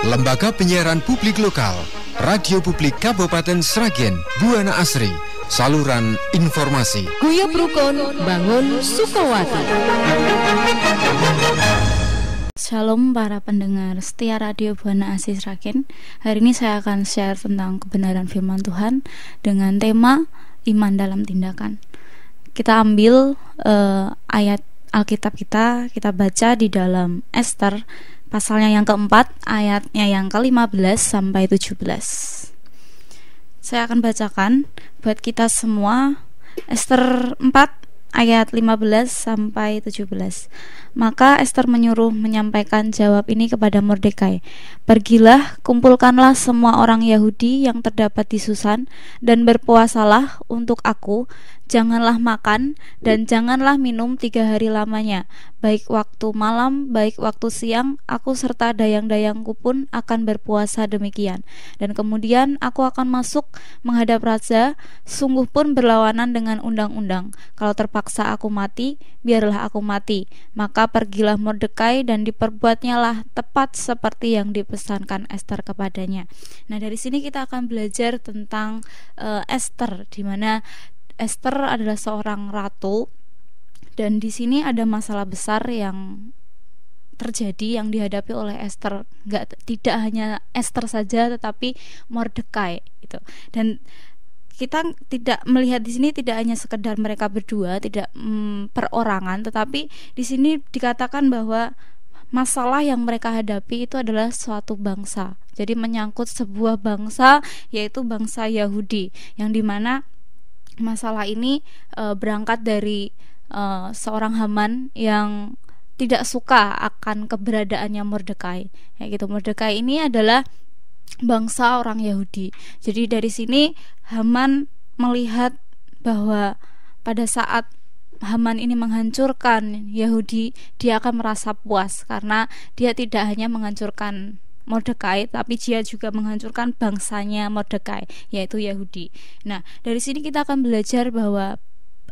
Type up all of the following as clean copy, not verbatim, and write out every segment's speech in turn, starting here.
Lembaga Penyiaran Publik Lokal, Radio Publik Kabupaten Sragen, Buana Asri, saluran informasi. Guyub Rukun, bangun Sukawati. Shalom para pendengar setia Radio Buana Asri Sragen. Hari ini saya akan share tentang kebenaran firman Tuhan dengan tema iman dalam tindakan. Kita ambil ayat Alkitab kita baca di dalam Ester pasalnya yang keempat, ayatnya yang ke-15 sampai 17. Saya akan bacakan buat kita semua Ester 4 ayat 15 sampai 17. Maka Ester menyuruh menyampaikan jawab ini kepada Mordekai. Pergilah, kumpulkanlah semua orang Yahudi yang terdapat di Susan dan berpuasalah untuk aku. Janganlah makan dan janganlah minum 3 hari lamanya, baik waktu malam, baik waktu siang. Aku serta dayang-dayangku pun akan berpuasa demikian. Dan kemudian aku akan masuk menghadap raja, sungguh pun berlawanan dengan undang-undang. Kalau terpaksa aku mati, biarlah aku mati. Maka pergilah Mordekai dan diperbuatnyalah tepat seperti yang dipesankan Ester kepadanya. Nah, dari sini kita akan belajar tentang Ester, di mana Ester adalah seorang ratu, dan di sini ada masalah besar yang terjadi yang dihadapi oleh Ester. Tidak hanya Ester saja, tetapi Mordekai gitu. Dan kita tidak melihat di sini tidak hanya sekedar mereka berdua, tidak perorangan, tetapi di sini dikatakan bahwa masalah yang mereka hadapi itu adalah suatu bangsa. Jadi menyangkut sebuah bangsa, yaitu bangsa Yahudi, yang dimana masalah ini berangkat dari seorang Haman yang tidak suka akan keberadaannya Mordekai. Ya gitu. Mordekai ini adalah bangsa orang Yahudi. Jadi dari sini Haman melihat bahwa pada saat Haman ini menghancurkan Yahudi, dia akan merasa puas karena dia tidak hanya menghancurkan Mordekai, tapi dia juga menghancurkan bangsanya Mordekai, yaitu Yahudi. Nah, dari sini kita akan belajar bahwa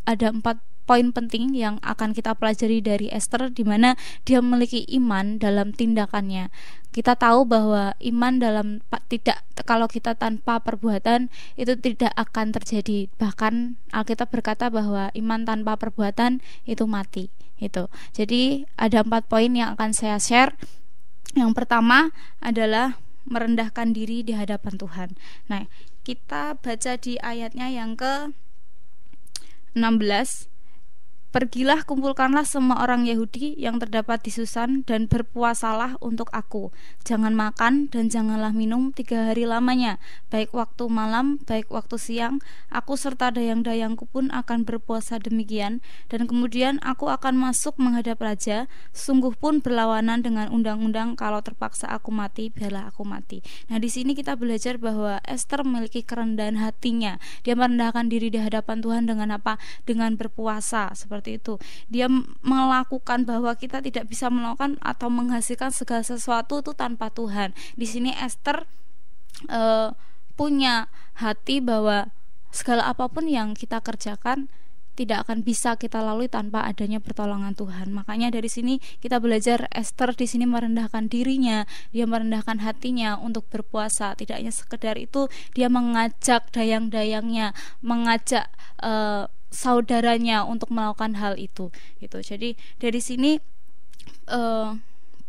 ada 4 poin penting yang akan kita pelajari dari Ester, di mana dia memiliki iman dalam tindakannya. Kita tahu bahwa iman kalau kita tanpa perbuatan itu tidak akan terjadi. Bahkan Alkitab berkata bahwa iman tanpa perbuatan itu mati. Itu. Jadi ada 4 poin yang akan saya share. Yang pertama adalah merendahkan diri di hadapan Tuhan. Nah, kita baca di ayatnya yang ke-16. Pergilah, kumpulkanlah semua orang Yahudi yang terdapat di Susan dan berpuasalah untuk aku. Jangan makan dan janganlah minum 3 hari lamanya, baik waktu malam, baik waktu siang. Aku serta dayang-dayangku pun akan berpuasa demikian. Dan kemudian aku akan masuk menghadap raja, sungguh pun berlawanan dengan undang-undang. Kalau terpaksa aku mati, biarlah aku mati. Nah, di sini kita belajar bahwa Ester memiliki kerendahan hatinya. Dia merendahkan diri di hadapan Tuhan dengan apa? Dengan berpuasa, seperti itu. Dia melakukan bahwa kita tidak bisa melakukan atau menghasilkan segala sesuatu itu tanpa Tuhan. Di sini Ester punya hati bahwa segala apapun yang kita kerjakan tidak akan bisa kita lalui tanpa adanya pertolongan Tuhan. Makanya dari sini kita belajar Ester di sini merendahkan dirinya, dia merendahkan hatinya untuk berpuasa. Tidak hanya sekedar itu, dia mengajak dayang-dayangnya, mengajak saudaranya untuk melakukan hal itu gitu. Jadi dari sini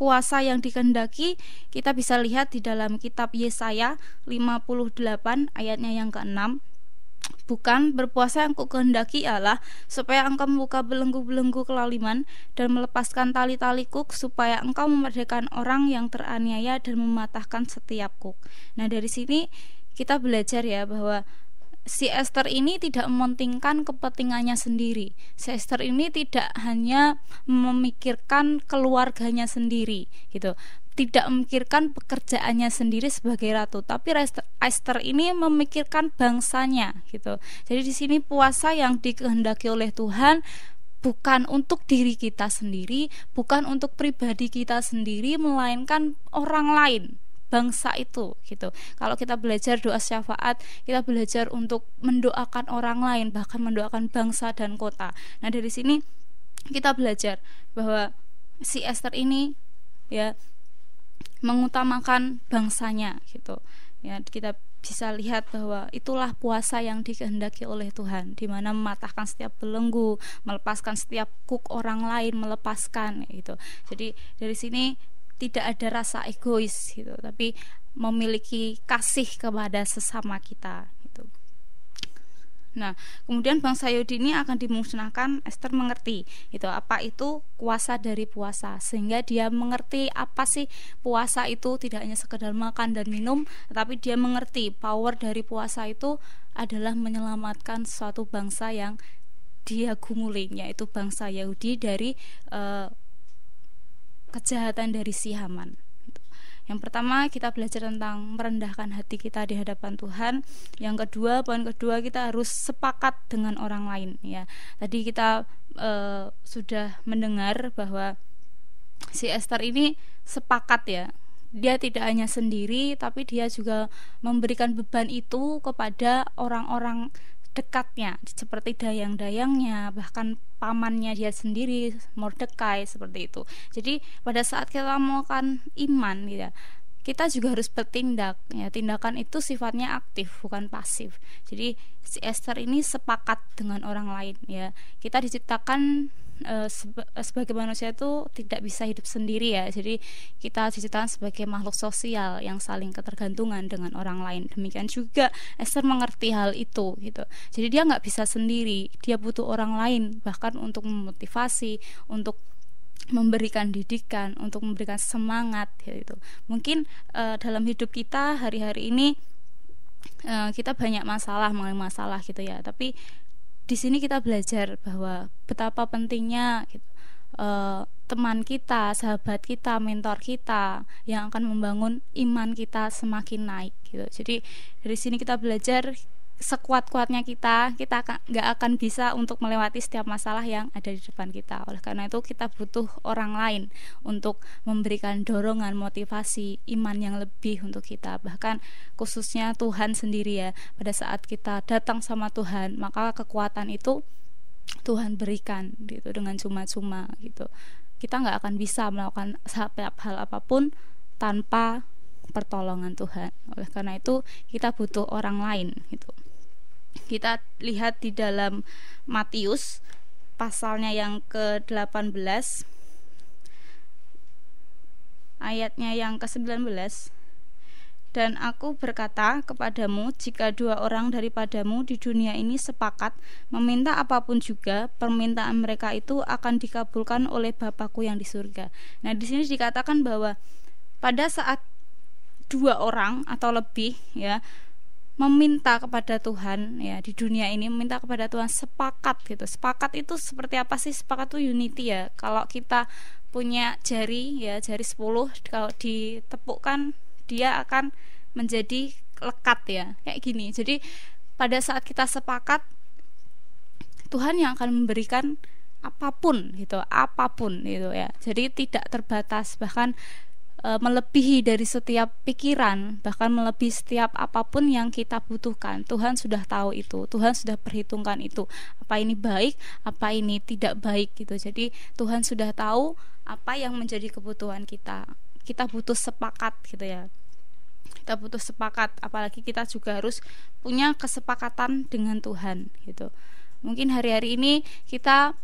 puasa yang dikehendaki kita bisa lihat di dalam kitab Yesaya 58 ayatnya yang ke-6. Bukan berpuasa yang kukehendaki Allah supaya engkau membuka belenggu-belenggu kelaliman dan melepaskan tali-tali kuk, supaya engkau memerdekakan orang yang teraniaya dan mematahkan setiap kuk. Nah, dari sini kita belajar ya bahwa si Ester ini tidak mementingkan kepentingannya sendiri. Si Ester ini tidak hanya memikirkan keluarganya sendiri gitu, tidak memikirkan pekerjaannya sendiri sebagai ratu, tapi Ester ini memikirkan bangsanya gitu. Jadi di sini puasa yang dikehendaki oleh Tuhan bukan untuk diri kita sendiri, bukan untuk pribadi kita sendiri, melainkan orang lain, bangsa itu gitu. Kalau kita belajar doa syafaat, kita belajar untuk mendoakan orang lain, bahkan mendoakan bangsa dan kota. Nah, dari sini kita belajar bahwa si Ester ini ya mengutamakan bangsanya gitu. Ya, kita bisa lihat bahwa itulah puasa yang dikehendaki oleh Tuhan, di mana mematahkan setiap belenggu, melepaskan setiap kuk orang lain, melepaskan gitu. Jadi dari sini tidak ada rasa egois gitu, tapi memiliki kasih kepada sesama kita gitu. Nah, kemudian bangsa Yahudi ini akan dimusnahkan. Ester mengerti itu apa itu kuasa dari puasa, sehingga dia mengerti apa sih puasa itu, tidak hanya sekedar makan dan minum, tetapi dia mengerti power dari puasa itu adalah menyelamatkan suatu bangsa yang dia gumuli, yaitu bangsa Yahudi dari kejahatan dari si Haman. Yang pertama, kita belajar tentang merendahkan hati kita di hadapan Tuhan. Yang kedua, poin kedua, kita harus sepakat dengan orang lain ya. Tadi kita sudah mendengar bahwa si Ester ini sepakat ya. Dia tidak hanya sendiri, tapi dia juga memberikan beban itu kepada orang-orang dekatnya, seperti dayang-dayangnya, bahkan pamannya dia sendiri, Mordekai, seperti itu. Jadi pada saat kita melakukan iman ya, kita juga harus bertindak ya. Tindakan itu sifatnya aktif, bukan pasif. Jadi si Ester ini sepakat dengan orang lain ya. Kita diciptakan sebagai manusia itu tidak bisa hidup sendiri ya. Jadi kita diciptakan sebagai makhluk sosial yang saling ketergantungan dengan orang lain. Demikian juga Ester mengerti hal itu gitu. Jadi dia nggak bisa sendiri, dia butuh orang lain, bahkan untuk memotivasi, untuk memberikan didikan, untuk memberikan semangat gitu. Mungkin dalam hidup kita hari-hari ini kita banyak masalah gitu ya, tapi di sini kita belajar bahwa betapa pentingnya gitu, teman kita, sahabat kita, mentor kita yang akan membangun iman kita semakin naik gitu. Jadi dari sini kita belajar sekuat-kuatnya kita nggak akan bisa untuk melewati setiap masalah yang ada di depan kita. Oleh karena itu kita butuh orang lain untuk memberikan dorongan, motivasi, iman yang lebih untuk kita. Bahkan khususnya Tuhan sendiri ya, pada saat kita datang sama Tuhan, maka kekuatan itu Tuhan berikan gitu dengan cuma-cuma gitu. Kita nggak akan bisa melakukan setiap hal apapun tanpa pertolongan Tuhan. Oleh karena itu kita butuh orang lain gitu. Kita lihat di dalam Matius pasalnya yang ke-18 ayatnya yang ke-19. Dan aku berkata kepadamu, jika 2 orang daripadamu di dunia ini sepakat meminta apapun juga, permintaan mereka itu akan dikabulkan oleh Bapakku yang di surga. Nah, di sini dikatakan bahwa pada saat 2 orang atau lebih ya meminta kepada Tuhan ya di dunia ini, meminta kepada Tuhan sepakat gitu. Sepakat itu seperti apa sih? Sepakat itu unity ya. Kalau kita punya jari ya, jari 10, kalau ditepukkan dia akan menjadi lekat ya, kayak gini. Jadi pada saat kita sepakat, Tuhan yang akan memberikan apapun gitu ya. Jadi tidak terbatas, bahkan melebihi dari setiap pikiran, bahkan melebihi setiap apapun yang kita butuhkan. Tuhan sudah tahu itu, Tuhan sudah perhitungkan itu, apa ini baik, apa ini tidak baik gitu. Jadi Tuhan sudah tahu apa yang menjadi kebutuhan kita. Kita butuh sepakat gitu ya. Kita butuh sepakat, apalagi kita juga harus punya kesepakatan dengan Tuhan gitu. Mungkin hari-hari ini kita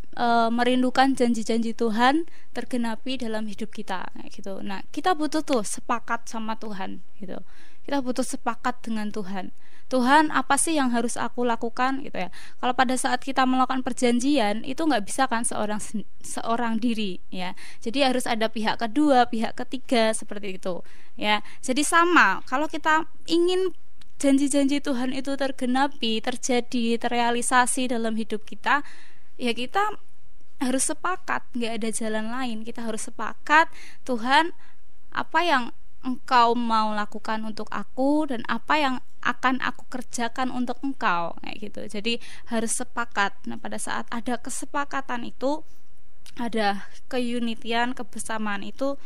merindukan janji-janji Tuhan tergenapi dalam hidup kita gitu. Nah, kita butuh tuh sepakat sama Tuhan gitu. Kita butuh sepakat dengan Tuhan. Tuhan, apa sih yang harus aku lakukan gitu ya. Kalau pada saat kita melakukan perjanjian, itu nggak bisa kan seorang diri ya. Jadi harus ada pihak kedua, pihak ketiga, seperti itu ya. Jadi sama, kalau kita ingin janji-janji Tuhan itu tergenapi, terjadi, terrealisasi dalam hidup kita, ya kita harus sepakat, nggak ada jalan lain. Kita harus sepakat, Tuhan, apa yang Engkau mau lakukan untuk aku dan apa yang akan aku kerjakan untuk Engkau, kayak gitu. Jadi harus sepakat. Nah, pada saat ada kesepakatan itu, ada keunitian, kebersamaan itu,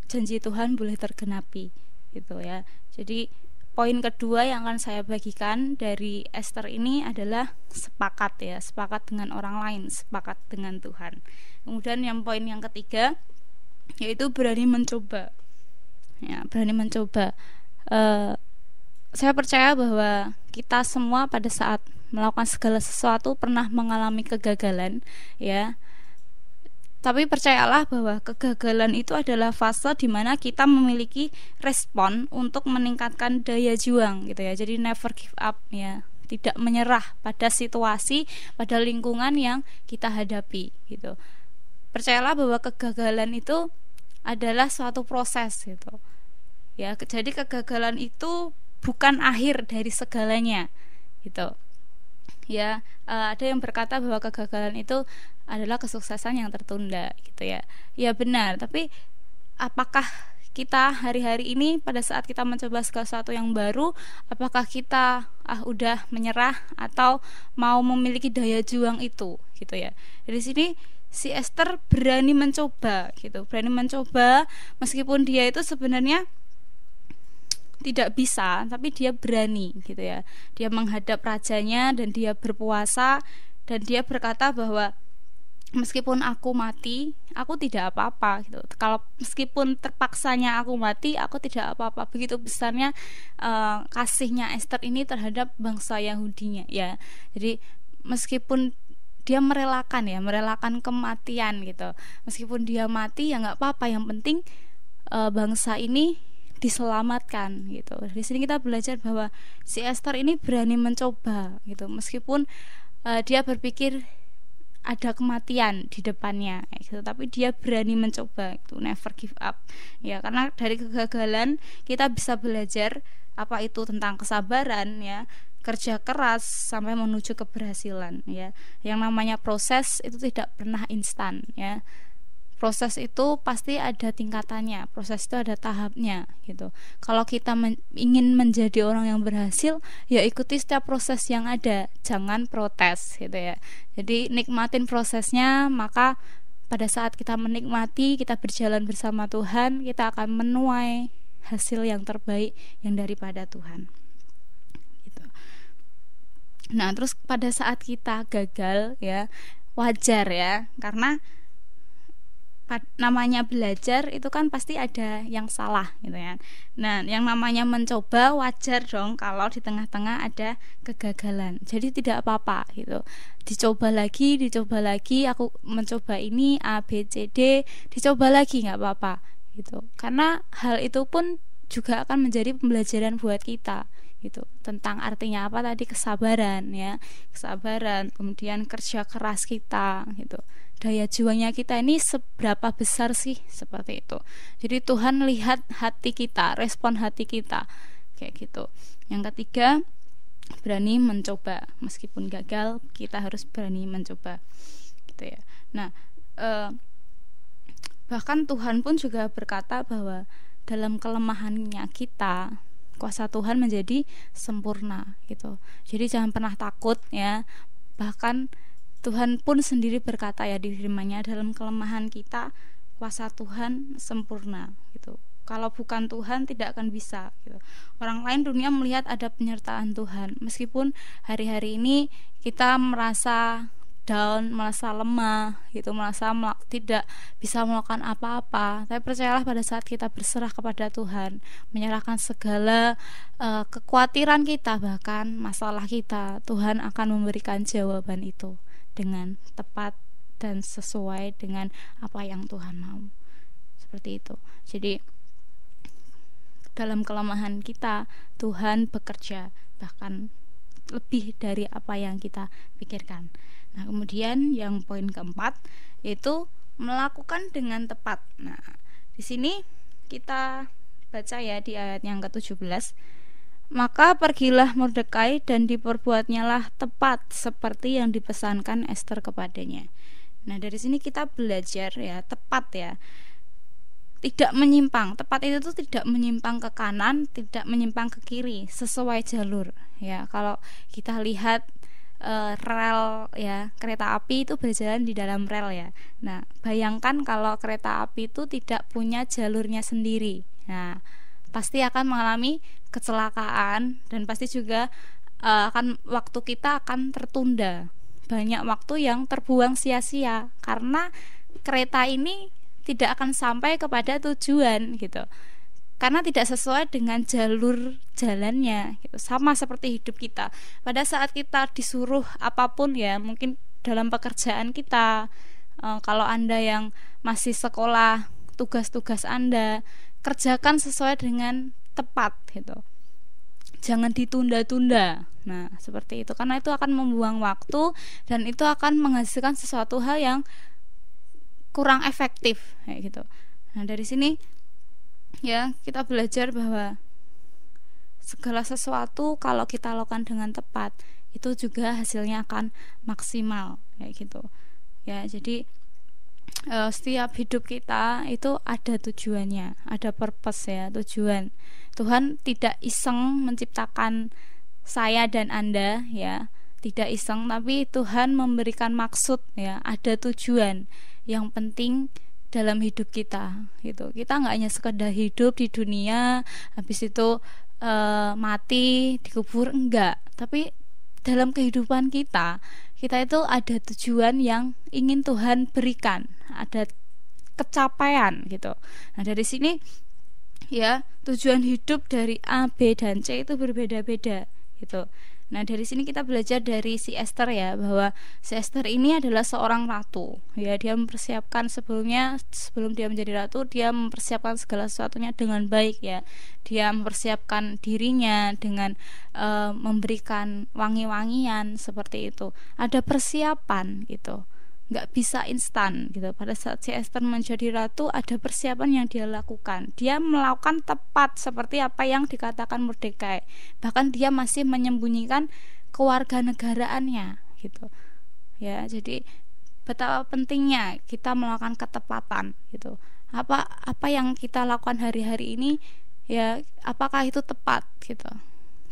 janji Tuhan boleh tergenapi gitu ya. Jadi poin kedua yang akan saya bagikan dari Ester ini adalah sepakat ya, sepakat dengan orang lain, sepakat dengan Tuhan. Kemudian yang poin yang ketiga yaitu berani mencoba. ya, berani mencoba. Saya percaya bahwa kita semua pada saat melakukan segala sesuatu pernah mengalami kegagalan, ya. Tapi percayalah bahwa kegagalan itu adalah fase di mana kita memiliki respon untuk meningkatkan daya juang gitu ya. Jadi never give up ya. Tidak menyerah pada situasi, pada lingkungan yang kita hadapi gitu. Percayalah bahwa kegagalan itu adalah suatu proses gitu. Ya, jadi kegagalan itu bukan akhir dari segalanya gitu. Ya, ada yang berkata bahwa kegagalan itu adalah kesuksesan yang tertunda gitu ya. Ya benar, tapi apakah kita hari-hari ini pada saat kita mencoba segala sesuatu yang baru, apakah kita udah menyerah atau mau memiliki daya juang itu gitu ya. Dari sini si Esther berani mencoba gitu, berani mencoba meskipun dia itu sebenarnya tidak bisa, tapi dia berani gitu ya. Dia menghadap rajanya dan dia berpuasa dan dia berkata bahwa meskipun aku mati, aku tidak apa-apa gitu. Kalau meskipun terpaksanya aku mati, aku tidak apa-apa. Begitu besarnya kasihnya Esther ini terhadap bangsa Yahudinya ya. Jadi meskipun dia merelakan kematian gitu. Meskipun dia mati ya nggak apa-apa. Yang penting bangsa ini diselamatkan gitu. Di sini kita belajar bahwa si Esther ini berani mencoba gitu. Meskipun dia berpikir ada kematian di depannya gitu, tapi dia berani mencoba itu, never give up ya, karena dari kegagalan kita bisa belajar apa itu tentang kesabaran ya, kerja keras sampai menuju keberhasilan ya. Yang namanya proses itu tidak pernah instan ya. Proses itu pasti ada tingkatannya, proses itu ada tahapnya gitu. Kalau kita ingin menjadi orang yang berhasil, ya ikuti setiap proses yang ada, jangan protes gitu ya. Jadi nikmatin prosesnya, maka pada saat kita menikmati, kita berjalan bersama Tuhan, kita akan menuai hasil yang terbaik yang daripada Tuhan gitu. Nah, terus pada saat kita gagal ya, wajar ya, karena namanya belajar itu kan pasti ada yang salah gitu ya. Nah, yang namanya mencoba wajar dong kalau di tengah-tengah ada kegagalan. Jadi tidak apa-apa gitu. Dicoba lagi, aku mencoba ini A B C D, dicoba lagi nggak apa-apa gitu. Karena hal itu pun juga akan menjadi pembelajaran buat kita gitu, tentang artinya apa tadi, kesabaran ya, kesabaran, kemudian kerja keras kita gitu, daya juangnya kita ini seberapa besar sih, seperti itu. Jadi Tuhan lihat hati kita, respon hati kita kayak gitu. Yang ketiga, berani mencoba, meskipun gagal kita harus berani mencoba gitu ya. Nah, bahkan Tuhan pun juga berkata bahwa dalam kelemahannya kita kuasa Tuhan menjadi sempurna gitu. Jadi jangan pernah takut ya. Bahkan Tuhan pun sendiri berkata ya di firman-Nya, dalam kelemahan kita kuasa Tuhan sempurna gitu. Kalau bukan Tuhan tidak akan bisa gitu. Orang lain dunia melihat ada penyertaan Tuhan. Meskipun hari-hari ini kita merasa down, merasa lemah gitu, merasa tidak bisa melakukan apa-apa, tapi percayalah pada saat kita berserah kepada Tuhan, menyerahkan segala kekhawatiran kita, bahkan masalah kita, Tuhan akan memberikan jawaban itu dengan tepat dan sesuai dengan apa yang Tuhan mau. Seperti itu. Jadi dalam kelemahan kita Tuhan bekerja bahkan lebih dari apa yang kita pikirkan. Nah, kemudian yang poin keempat yaitu melakukan dengan tepat. Nah, di sini kita baca ya di ayat yang ke-17. Maka pergilah Mordekai dan diperbuatnyalah tepat seperti yang dipesankan Esther kepadanya. Nah, dari sini kita belajar ya, tepat ya. Tidak menyimpang. Tepat itu tuh tidak menyimpang ke kanan, tidak menyimpang ke kiri, sesuai jalur ya. Kalau kita lihat rel ya, kereta api itu berjalan di dalam rel ya. Nah, bayangkan kalau kereta api itu tidak punya jalurnya sendiri. Nah, pasti akan mengalami kecelakaan dan pasti juga waktu kita akan tertunda. Banyak waktu yang terbuang sia-sia karena kereta ini tidak akan sampai kepada tujuan gitu. karena tidak sesuai dengan jalur jalannya gitu. Sama seperti hidup kita. Pada saat kita disuruh apapun ya, mungkin dalam pekerjaan kita, kalau Anda yang masih sekolah, tugas-tugas Anda kerjakan sesuai dengan tepat gitu. Jangan ditunda-tunda. Nah, seperti itu, karena itu akan membuang waktu dan itu akan menghasilkan sesuatu hal yang kurang efektif kayak gitu. Nah, dari sini ya kita belajar bahwa segala sesuatu kalau kita lakukan dengan tepat itu juga hasilnya akan maksimal kayak gitu. Ya, jadi setiap hidup kita itu ada tujuannya, ada purpose ya, tujuan. Tuhan tidak iseng menciptakan saya dan Anda ya, tidak iseng, tapi Tuhan memberikan maksud ya, ada tujuan yang penting dalam hidup kita gitu. Kita nggak hanya sekedar hidup di dunia habis itu mati dikubur, enggak, tapi dalam kehidupan kita itu ada tujuan yang ingin Tuhan berikan, ada kecapaian gitu. Nah, dari sini ya, tujuan hidup dari A, B, dan C itu berbeda-beda gitu. Nah, dari sini kita belajar dari si Esther ya, bahwa si Esther ini adalah seorang ratu ya. Dia mempersiapkan sebelum dia menjadi ratu, dia mempersiapkan segala sesuatunya dengan baik ya. Dia mempersiapkan dirinya dengan memberikan wangi-wangian seperti itu. Ada persiapan gitu, nggak bisa instan gitu. Pada saat si Esther menjadi ratu, ada persiapan yang dia lakukan. Dia melakukan tepat seperti apa yang dikatakan Mordekai. Bahkan dia masih menyembunyikan kewarganegaraannya gitu ya. Jadi betapa pentingnya kita melakukan ketepatan gitu. Apa yang kita lakukan hari-hari ini ya, apakah itu tepat gitu.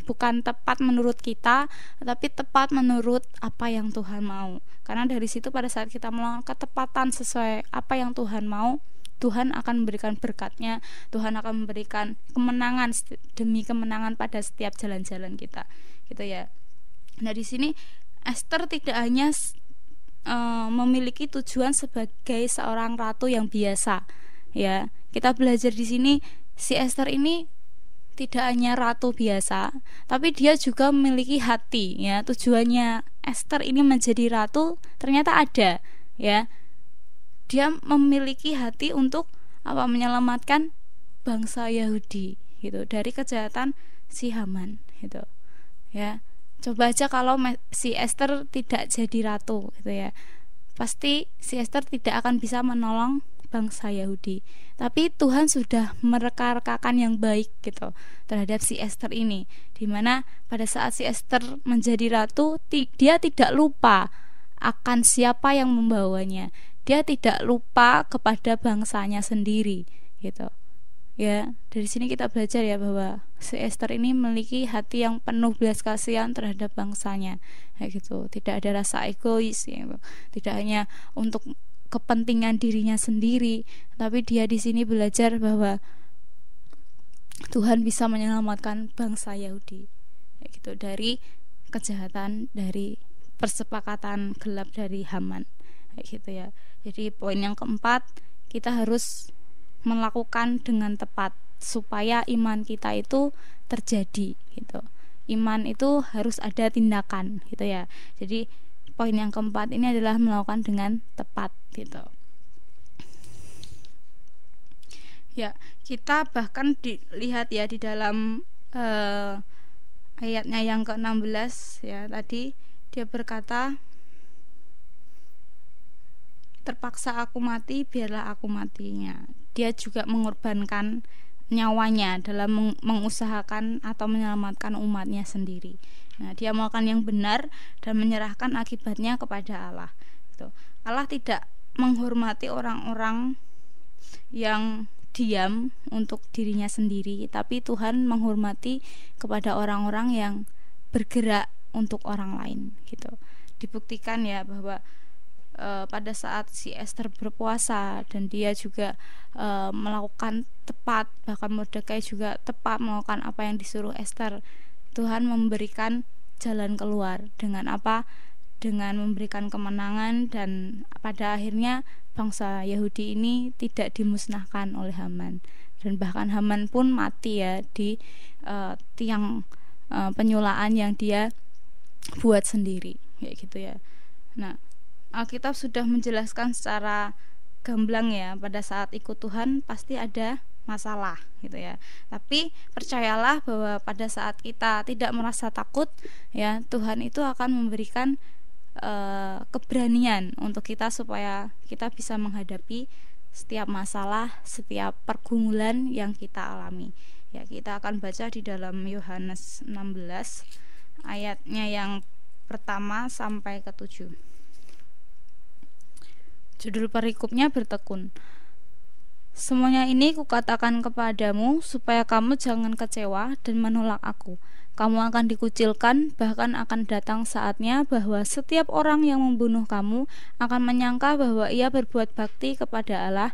Bukan tepat menurut kita, tetapi tepat menurut apa yang Tuhan mau. Karena dari situ pada saat kita melakukan ketepatan sesuai apa yang Tuhan mau, Tuhan akan memberikan berkatnya, Tuhan akan memberikan kemenangan demi kemenangan pada setiap jalan-jalan kita, gitu ya. Nah, di sini Esther tidak hanya memiliki tujuan sebagai seorang ratu yang biasa, ya. Kita belajar di sini si Esther ini tidak hanya ratu biasa, tapi dia juga memiliki hati ya. Tujuannya Esther ini menjadi ratu ternyata ada ya. Dia memiliki hati untuk menyelamatkan bangsa Yahudi gitu dari kejahatan si Haman gitu ya. Coba aja kalau si Esther tidak jadi ratu gitu ya, pasti si Esther tidak akan bisa menolong bangsa Yahudi. Tapi Tuhan sudah mereka-rekakan yang baik gitu terhadap si Esther ini, dimana pada saat si Esther menjadi ratu, dia tidak lupa akan siapa yang membawanya. Dia tidak lupa kepada bangsanya sendiri gitu ya. Dari sini kita belajar ya bahwa si Esther ini memiliki hati yang penuh belas kasihan terhadap bangsanya kayak gitu. Tidak ada rasa egois ya, tidak hanya untuk kepentingan dirinya sendiri, tapi dia di sini belajar bahwa Tuhan bisa menyelamatkan bangsa Yahudi gitu dari kejahatan, dari persepakatan gelap dari Haman gitu ya. Jadi poin yang keempat, kita harus melakukan dengan tepat supaya iman kita itu terjadi gitu. Iman itu harus ada tindakan gitu ya. Jadi poin yang keempat ini adalah melakukan dengan tepat gitu. Ya, kita bahkan dilihat ya di dalam ayatnya yang ke-16 ya, tadi dia berkata, terpaksa aku mati, biarlah aku matinya. Dia juga mengorbankan nyawanya dalam mengusahakan atau menyelamatkan umatnya sendiri. Nah, dia melakukan yang benar dan menyerahkan akibatnya kepada Allah. Gitu. Allah tidak menghormati orang-orang yang diam untuk dirinya sendiri, tapi Tuhan menghormati kepada orang-orang yang bergerak untuk orang lain. Gitu. Dibuktikan ya bahwa pada saat si Esther berpuasa dan dia juga melakukan tepat, bahkan Mordekai juga tepat melakukan apa yang disuruh Esther, Tuhan memberikan jalan keluar dengan apa? Dengan memberikan kemenangan, dan pada akhirnya bangsa Yahudi ini tidak dimusnahkan oleh Haman, dan bahkan Haman pun mati ya di tiang penyulaan yang dia buat sendiri kayak gitu ya. Nah, Alkitab sudah menjelaskan secara gamblang ya, pada saat ikut Tuhan pasti ada masalah gitu ya. Tapi percayalah bahwa pada saat kita tidak merasa takut ya, Tuhan itu akan memberikan keberanian untuk kita supaya kita bisa menghadapi setiap masalah, setiap pergumulan yang kita alami. Ya, kita akan baca di dalam Yohanes 16 ayatnya yang pertama sampai ke-7. Judul perikopnya bertekun. Semuanya ini kukatakan kepadamu supaya kamu jangan kecewa dan menolak aku. Kamu akan dikucilkan, bahkan akan datang saatnya bahwa setiap orang yang membunuh kamu akan menyangka bahwa ia berbuat bakti kepada Allah.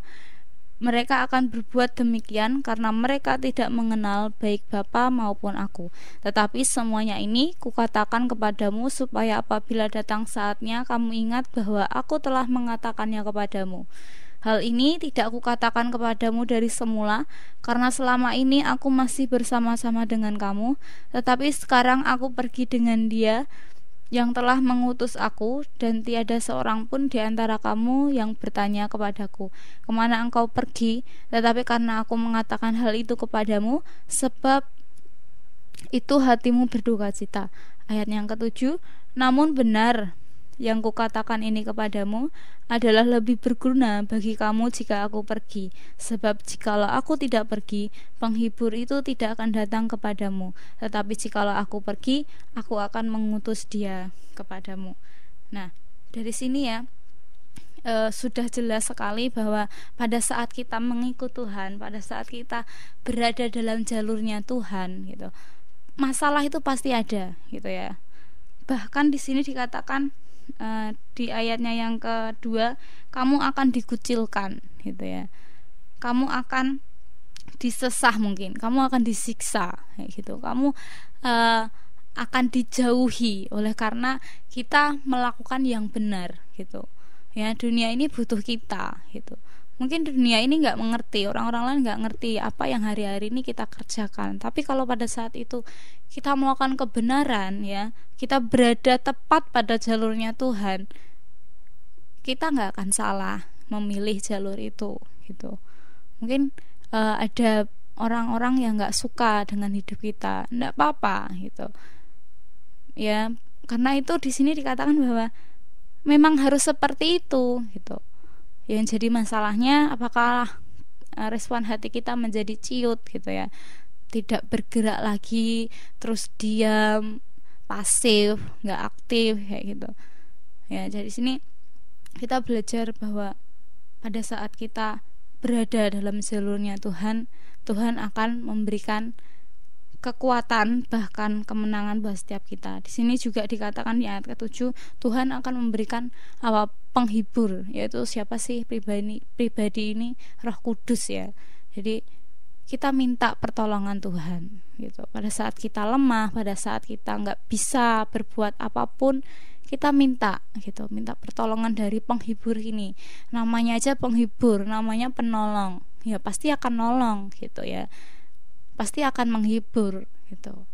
Mereka akan berbuat demikian karena mereka tidak mengenal baik Bapa maupun aku. Tetapi semuanya ini kukatakan kepadamu supaya apabila datang saatnya kamu ingat bahwa aku telah mengatakannya kepadamu. Hal ini tidak kukatakan kepadamu dari semula, karena selama ini aku masih bersama-sama dengan kamu, tetapi sekarang aku pergi dengan Dia yang telah mengutus aku, dan tiada seorang pun di antara kamu yang bertanya kepadaku, kemana engkau pergi? Tetapi karena aku mengatakan hal itu kepadamu, sebab itu hatimu berduka cita. Ayat yang ke-7, namun benar yang kukatakan ini kepadamu adalah lebih berguna bagi kamu jika aku pergi. Sebab jikalau aku tidak pergi, penghibur itu tidak akan datang kepadamu. Tetapi jikalau aku pergi, aku akan mengutus Dia kepadamu. Nah, dari sini ya sudah jelas sekali bahwa pada saat kita mengikut Tuhan, pada saat kita berada dalam jalurnya Tuhan gitu, masalah itu pasti ada gitu ya. Bahkan di sini dikatakan di ayatnya yang kedua, kamu akan dikucilkan gitu ya, kamu akan disesah, mungkin kamu akan disiksa kayak gitu, kamu akan dijauhi oleh karena kita melakukan yang benar gitu ya. Dunia ini butuh kita gitu. Mungkin dunia ini nggak mengerti, orang-orang lain nggak ngerti apa yang hari-hari ini kita kerjakan. Tapi kalau pada saat itu kita melakukan kebenaran ya, kita berada tepat pada jalurnya Tuhan, kita nggak akan salah memilih jalur itu gitu. Mungkin ada orang-orang yang nggak suka dengan hidup kita, nggak apa-apa gitu ya, karena itu di sini dikatakan bahwa memang harus seperti itu gitu. Yang jadi masalahnya apakah respon hati kita menjadi ciut gitu ya, tidak bergerak lagi, terus diam, pasif, nggak aktif kayak gitu ya. Jadi sini kita belajar bahwa pada saat kita berada dalam jalurnya Tuhan, Tuhan akan memberikan kekuatan bahkan kemenangan buat setiap kita. Di sini juga dikatakan di ayat ke-7, Tuhan akan memberikan penghibur, yaitu siapa sih? Pribadi ini Roh Kudus ya. Jadi kita minta pertolongan Tuhan gitu. Pada saat kita lemah, pada saat kita nggak bisa berbuat apapun, kita minta gitu, minta pertolongan dari penghibur ini. Namanya aja penghibur, namanya penolong. Ya pasti akan nolong gitu ya. Pasti akan menghibur gitu.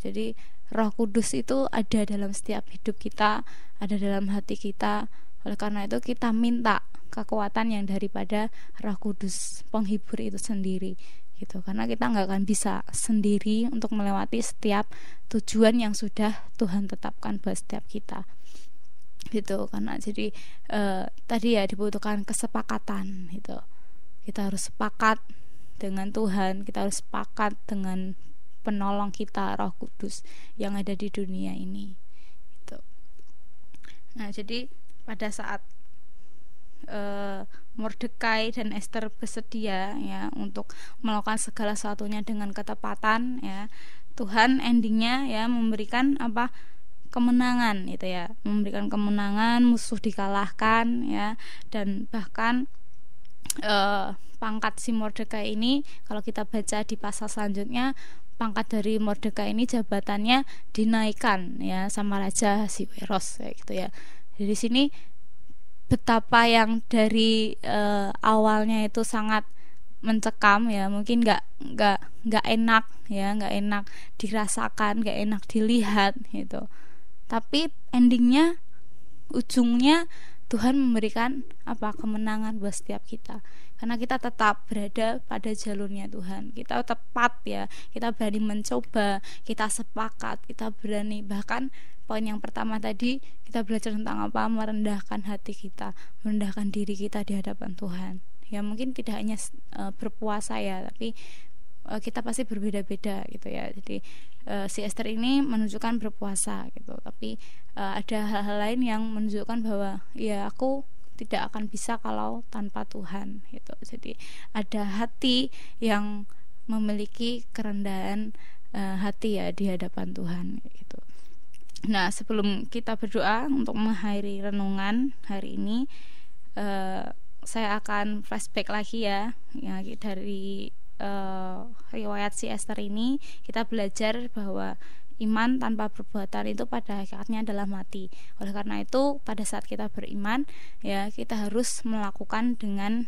Jadi Roh Kudus itu ada dalam setiap hidup kita, ada dalam hati kita. Oleh karena itu kita minta kekuatan yang daripada Roh Kudus, penghibur itu sendiri gitu. Karena kita nggak akan bisa sendiri untuk melewati setiap tujuan yang sudah Tuhan tetapkan buat setiap kita gitu. Karena jadi tadi ya dibutuhkan kesepakatan gitu. Kita harus sepakat dengan Tuhan, kita harus sepakat dengan penolong kita, Roh Kudus yang ada di dunia ini gitu. Nah, jadi pada saat Mordekai dan Ester bersedia ya untuk melakukan segala sesuatunya dengan ketepatan ya, Tuhan endingnya ya memberikan kemenangan gitu ya, memberikan kemenangan, musuh dikalahkan ya, dan bahkan pangkat si Mordekai ini, kalau kita baca di pasal selanjutnya, pangkat dari Mordekai ini jabatannya dinaikkan ya sama Raja Ahasweros kayak gitu ya. Jadi sini betapa yang dari awalnya itu sangat mencekam ya, mungkin nggak enak ya, nggak enak dirasakan, nggak enak dilihat gitu. Tapi endingnya, ujungnya Tuhan memberikan kemenangan buat setiap kita, karena kita tetap berada pada jalurnya Tuhan. Kita tepat ya, kita berani mencoba, kita sepakat, kita berani. Bahkan poin yang pertama tadi kita belajar tentang merendahkan hati kita, merendahkan diri kita di hadapan Tuhan. Ya mungkin tidak hanya berpuasa ya, tapi kita pasti berbeda-beda gitu ya. Jadi si Esther ini menunjukkan berpuasa gitu, tapi ada hal-hal lain yang menunjukkan bahwa ya aku tidak akan bisa kalau tanpa Tuhan gitu. Jadi ada hati yang memiliki kerendahan hati ya di hadapan Tuhan gitu. Nah, sebelum kita berdoa untuk mengakhiri renungan hari ini, saya akan flashback lagi ya dari riwayat si Esther ini. Kita belajar bahwa iman tanpa perbuatan itu pada hakikatnya adalah mati. Oleh karena itu, pada saat kita beriman ya, kita harus melakukan dengan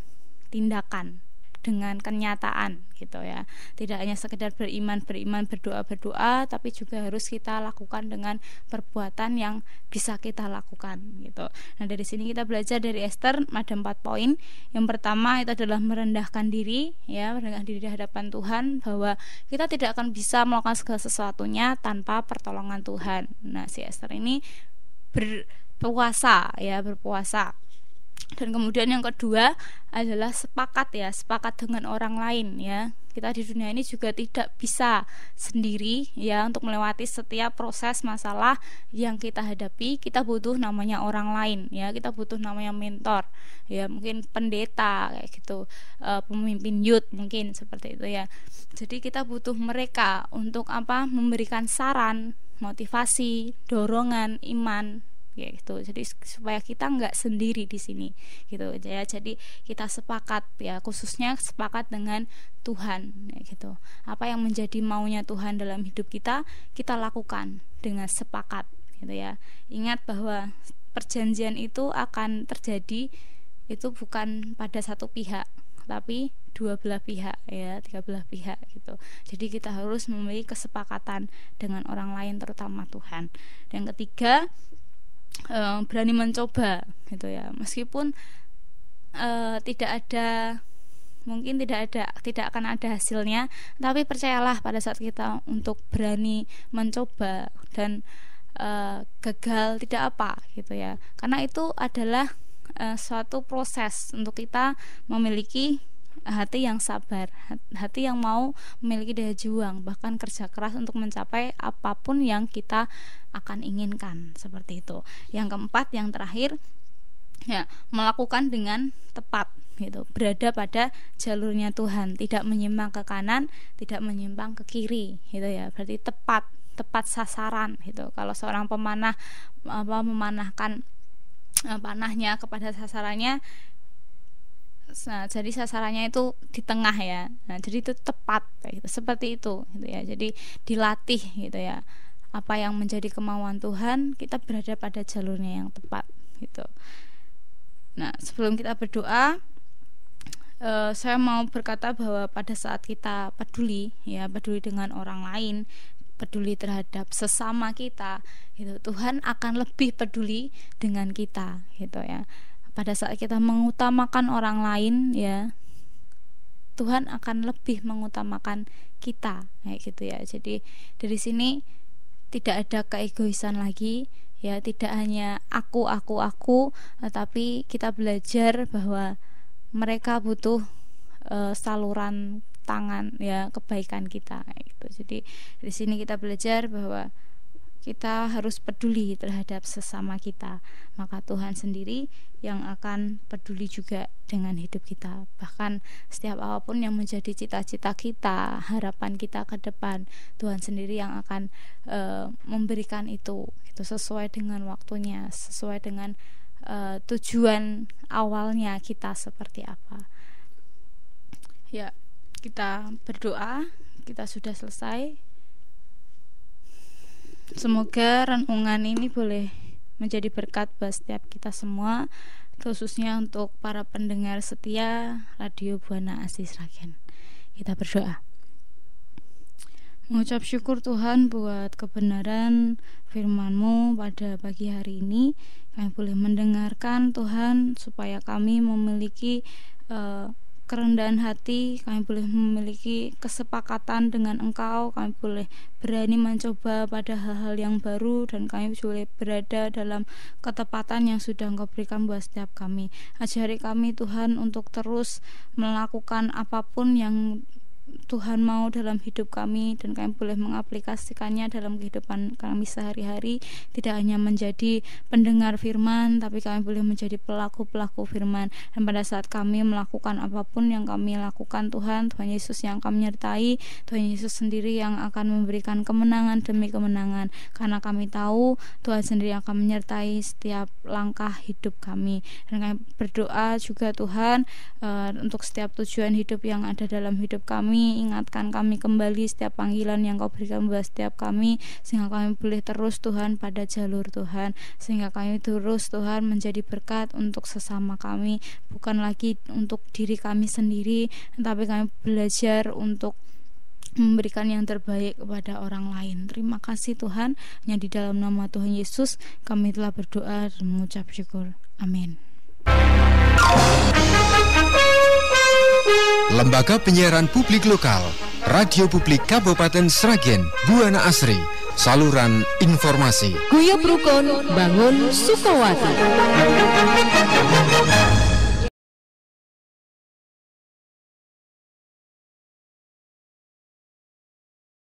tindakan, dengan kenyataan gitu ya. Tidak hanya sekedar beriman, berdoa, tapi juga harus kita lakukan dengan perbuatan yang bisa kita lakukan gitu. Nah, dari sini kita belajar dari Esther ada 4 poin. Yang pertama itu adalah merendahkan diri ya, merendahkan diri di hadapan Tuhan, bahwa kita tidak akan bisa melakukan segala sesuatunya tanpa pertolongan Tuhan. Nah, si Esther ini berpuasa. Dan kemudian yang kedua adalah sepakat dengan orang lain ya. Kita di dunia ini juga tidak bisa sendiri ya untuk melewati setiap proses masalah yang kita hadapi. Kita butuh namanya orang lain ya, kita butuh namanya mentor ya, mungkin pendeta kayak gitu, pemimpin youth mungkin seperti itu ya. Jadi kita butuh mereka untuk memberikan saran, motivasi, dorongan, iman ya gitu. Jadi supaya kita nggak sendiri di sini gitu ya. Jadi kita sepakat ya, khususnya sepakat dengan Tuhan ya gitu. Apa yang menjadi maunya Tuhan dalam hidup kita lakukan dengan sepakat gitu ya. Ingat bahwa perjanjian itu akan terjadi itu bukan pada satu pihak, tapi dua belah pihak ya, 3 belah pihak gitu. Jadi kita harus memiliki kesepakatan dengan orang lain, terutama Tuhan. Dan yang ketiga, berani mencoba gitu ya, meskipun tidak akan ada hasilnya, tapi percayalah pada saat kita untuk berani mencoba dan gagal tidak apa gitu ya, karena itu adalah suatu proses untuk kita memiliki hati yang sabar, hati yang mau memiliki daya juang, bahkan kerja keras untuk mencapai apapun yang kita akan inginkan, seperti itu. Yang keempat, yang terakhir ya, melakukan dengan tepat gitu, berada pada jalurnya Tuhan, tidak menyimpang ke kanan, tidak menyimpang ke kiri gitu ya. Berarti tepat sasaran gitu. Kalau seorang pemanah memanahkan panahnya kepada sasarannya, nah, jadi sasarannya itu di tengah ya. Nah, jadi itu tepat gitu, seperti itu gitu ya. Jadi dilatih gitu ya. Apa yang menjadi kemauan Tuhan, kita berada pada jalurnya yang tepat gitu. Nah, sebelum kita berdoa, saya mau berkata bahwa pada saat kita peduli dengan orang lain, peduli terhadap sesama kita gitu, Tuhan akan lebih peduli dengan kita gitu ya. Pada saat kita mengutamakan orang lain ya, Tuhan akan lebih mengutamakan kita kayak gitu ya. Jadi dari sini tidak ada keegoisan lagi ya, tidak hanya aku, tetapi kita belajar bahwa mereka butuh saluran tangan ya, kebaikan kita kayak gitu. Jadi dari sini kita belajar bahwa kita harus peduli terhadap sesama kita, maka Tuhan sendiri yang akan peduli juga dengan hidup kita. Bahkan setiap apapun yang menjadi cita-cita kita, harapan kita ke depan, Tuhan sendiri yang akan memberikan itu sesuai dengan waktunya, sesuai dengan tujuan awalnya kita seperti apa. Ya, kita berdoa, kita sudah selesai. Semoga renungan ini boleh menjadi berkat buat setiap kita semua, khususnya untuk para pendengar setia Radio Buana Asri Sragen. Kita berdoa. Mengucap syukur Tuhan buat kebenaran firman-Mu pada pagi hari ini. Kami boleh mendengarkan Tuhan, supaya kami memiliki kerendahan hati, kami boleh memiliki kesepakatan dengan Engkau, kami boleh berani mencoba pada hal-hal yang baru, dan kami boleh berada dalam ketepatan yang sudah Engkau berikan buat setiap kami. Ajari kami Tuhan untuk terus melakukan apapun yang Tuhan mau dalam hidup kami, dan kami boleh mengaplikasikannya dalam kehidupan kami sehari-hari. Tidak hanya menjadi pendengar firman, tapi kami boleh menjadi pelaku-pelaku firman. Dan pada saat kami melakukan apapun yang kami lakukan, Tuhan Yesus yang akan menyertai, Tuhan Yesus sendiri yang akan memberikan kemenangan demi kemenangan, karena kami tahu Tuhan sendiri akan menyertai setiap langkah hidup kami. Dan kami berdoa juga Tuhan, untuk setiap tujuan hidup yang ada dalam hidup kami. Ingatkan kami kembali setiap panggilan yang Kau berikan buat setiap kami, sehingga kami boleh terus Tuhan pada jalur Tuhan, sehingga kami terus Tuhan menjadi berkat untuk sesama kami, bukan lagi untuk diri kami sendiri, tapi kami belajar untuk memberikan yang terbaik kepada orang lain. Terima kasih Tuhan, hanya di dalam nama Tuhan Yesus kami telah berdoa dan mengucap syukur. Amin. Lembaga Penyiaran Publik Lokal, Radio Publik Kabupaten Sragen, Buana Asri, saluran informasi. Guyub Rukun, bangun Sukawati.